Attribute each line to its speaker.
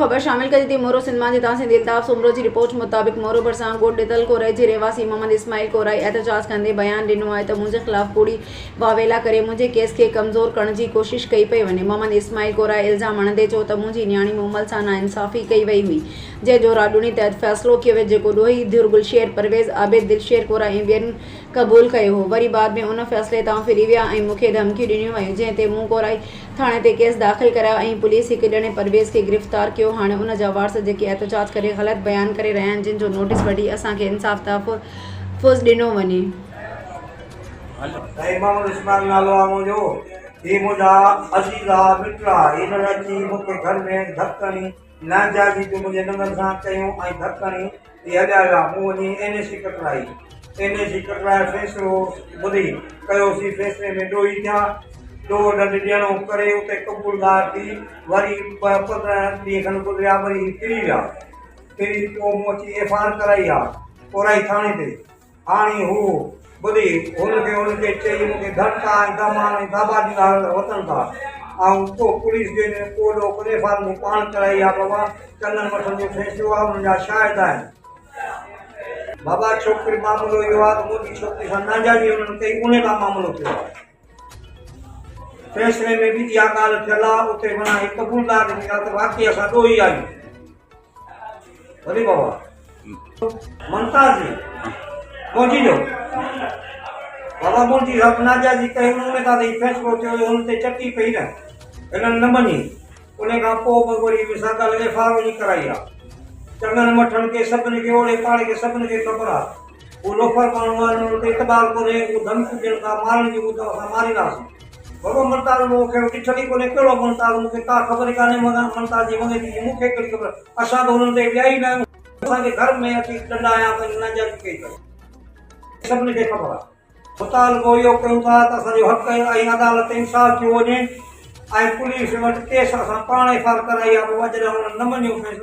Speaker 1: ख़बर शामिल करी थी। मोरो सिंधमान जी तहसील दिलताब सुमरो की रिपोर्ट मुताबिक़ मोरो भरसां ॻोठ ॾितल कोराई जे रहवासी मोहम्मद इस्माइल कोराई एहतजाज कंदे बयान ॾिनो आहे त मुंहिंजे ख़िलाफ़ कूड़ी वावेला करे मुंहिंजे केस खे कमज़ोर करण जी कोशिश कई पई वञे। मोहम्मद इस्माइल कोराई इल्ज़ाम हणंदे चयो त मुंहिंजी न्याणी मुमल सां नाइंसाफ़ी कई वई हुई, जंहिंजो राडूनी तहत फ़ैसिलो कयो वियो, जेको ॾोही धुर गुलशेर परवेज़ आबिद दिलशेर कोराई ऐं ॿियनि क़बूल कयो हो। वरी बाद में उन फ़ैसिले तां फिरी विया ऐं मूंखे धमकियूं ॾिनियूं वयूं, जंहिं ते मूं कोराई थाणे ते केस दाख़िल करायो ऐं पुलिस हिकु ॼणे परवेज़ खे गिरफ़्तार कयो। हाणे उन जा वारस जेके एहतजाज करे ग़लति बयान करे रहिया आहिनि, जिन जो नोटिस वठी असांखे इंसाफ़ तहफ़ुज़ ॾिनो वञे।
Speaker 2: मोहम्मद इस्माइल नालो आहे मुंहिंजो, ही मुंहिंजा अज़ीज़ आहे, मिट आहे। इन अची मूंखे घर में धकणी नाजाइज़ी जो मुंहिंजे नंबर सां कयूं ऐं धकणी इहा हलिया। मूं वञी NAC कटराई, NAC कटराए फ़ैसिलो ॿुधी कयोसीं। फ़ैसिले में ॾोही थिया, ॾोह ॾंड ॾियणो करे उते क़बूलदार थी। वरी 15 ॾींहं खनि गुज़रिया, वरी फिरी विया। फिरी पोइ मूं अची FIR कराई आहे कोराई थाणे ते। हाणे हू ॿुधी हुनखे चई मूंखे धमका ऐं दमान ऐं दाबा ॾींदा वतन था। ऐं पोइ पुलिस जे कोॾो FIR मूं पाण कराई आहे। बाबा चंदन मठनि जो फ़ैसिलो आहे, हुननि जा शाहिद आहिनि। बाबा छोकिरी मामिलो इहो आहे त मुंहिंजी छोकिरी सां नाजाइज़ी हुननि कई, उन खां मामिलो थियो आहे। फ़ैसिले में बि इहा ॻाल्हि थियल आहे। उते माना हिकु क़बूलदार ॾिनी त वाक़ई असां ॾोही आहियूं। वरी बाबा मुमताज़ जी मौजी जो बाबा मुंहिंजी नाजाइज़ी कई, उन खां त फ़ैसिलो थियो, हुन ते चटी पई न, हिननि न मञी। उन खां पोइ वरी विसाखा FIR वञी कराई आहे। चङनि मठनि खे सभिनी खे ओड़े पाड़े खे सभिनी खे ख़बर आहे। उहो लोफर माण्हू आहे, हुननि ते इतबार कोन्हे। उहो धमकी ॾियनि था मारण जी, ॿुधो असां मारींदासीं। बाबा मुमताज़ मूंखे ॾिठल ई कोन्हे, कहिड़ो मुमताज़, मूंखे का ख़बर ई कान्हे। मुमताज़ जी मङे थी, मूंखे कहिड़ी ख़बर, असां त हुननि ते विया ई न आहियूं। असांखे घर में अची ॾंडा आया पंहिंजी नाजाइज़ी कई अथई, सभिनी खे ख़बर आहे। मुतालबो इहो कयूं था त असांजो हक़ ऐं अदालत इंसाफ़ कयो वञे ऐं पुलिस वटि केस असां पाण FIR कराई आहे। बाबा जॾहिं हुननि न मञियो